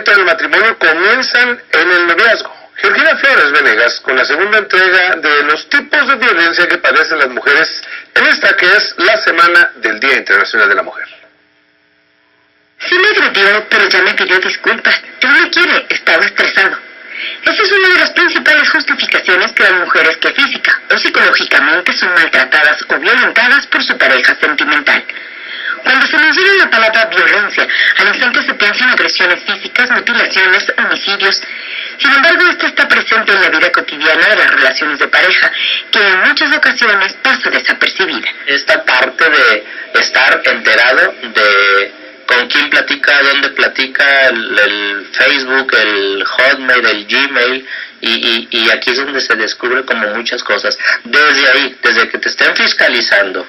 momento del matrimonio comienzan en el noviazgo. Georgina Flores Venegas con la segunda entrega de los tipos de violencia que padecen las mujeres en esta que es la semana del Día Internacional de la Mujer. Sí me agredió, pero ya me pidió disculpas. Ya no quiere, estaba estresado. Esa es una de las principales justificaciones que dan mujeres que física o psicológicamente son maltratadas o violentadas por su pareja sentimental. Cuando se menciona la palabra violencia, al instante se piensa en agresiones físicas, mutilaciones, homicidios. Sin embargo, esta está presente en la vida cotidiana de las relaciones de pareja, que en muchas ocasiones pasa desapercibida. Esta parte de estar enterado de con quién platica, dónde platica, el Facebook, el Hotmail, el Gmail, y aquí es donde se descubre como muchas cosas. Desde ahí, desde que te estén fiscalizando,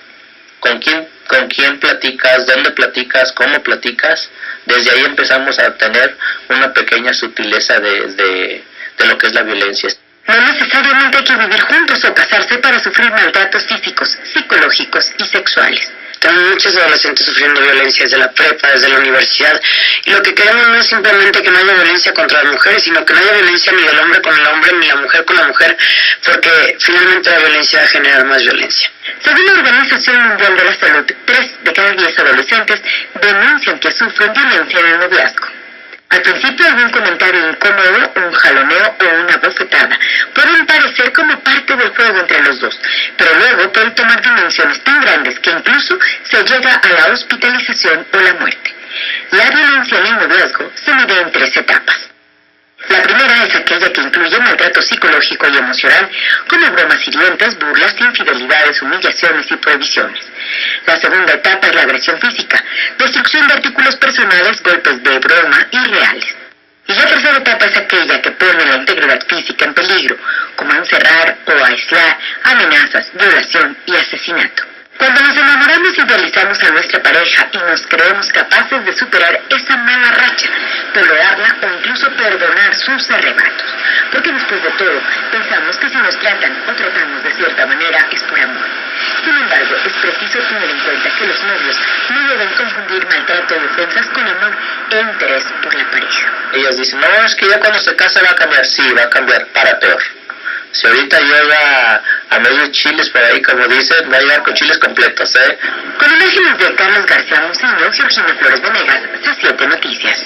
con quién platicas, dónde platicas, cómo platicas, desde ahí empezamos a tener una pequeña sutileza de lo que es la violencia. No necesariamente hay que vivir juntos o casarse para sufrir maltratos físicos, psicológicos y sexuales. Están muchos adolescentes sufriendo violencia desde la prepa, desde la universidad, y lo que queremos no es simplemente que no haya violencia contra las mujeres, sino que no haya violencia ni del hombre con el hombre, ni la mujer con la mujer, porque finalmente la violencia va a generar más violencia. Según la Organización Mundial de la Salud, 3 de cada 10 adolescentes denuncian que sufren violencia en el noviazgo. Al principio algún comentario incómodo, un jaloneo o una bofetada pueden parecer como parte del juego entre los dos, pero luego pueden tomar dimensiones tan grandes que incluso se llega a la hospitalización o la muerte. La violencia en el noviazgo se mide en 3 etapas. La primera es aquella que incluye maltrato psicológico y emocional, como bromas hirientes, burlas, infidelidades, humillaciones y prohibiciones. La segunda etapa es la agresión física, destrucción de artículos personales, golpes de broma y reales. Y la tercera etapa es aquella que pone la integridad física en peligro, como encerrar o aislar, amenazas, violación y asesinato. Cuando nos enamoramos y idealizamos a nuestra pareja y nos creemos capaces de superar esa mala racha, tolerarla o incluso perdonar sus arrebatos. Porque después de todo, pensamos que si nos tratan o tratamos de cierta manera es por amor. Sin embargo, es preciso tener en cuenta que los novios no deben confundir maltrato o ofensas con amor e interés por la pareja. Ellas dicen, no, es que ya cuando se casa va a cambiar. Sí, va a cambiar para peor. Si ahorita llega a medio chiles por ahí, como dicen, va a llegar con chiles completos, ¿eh? Con imágenes de Carlos García Muciño, Georgina Flores Venegas, A7 Noticias.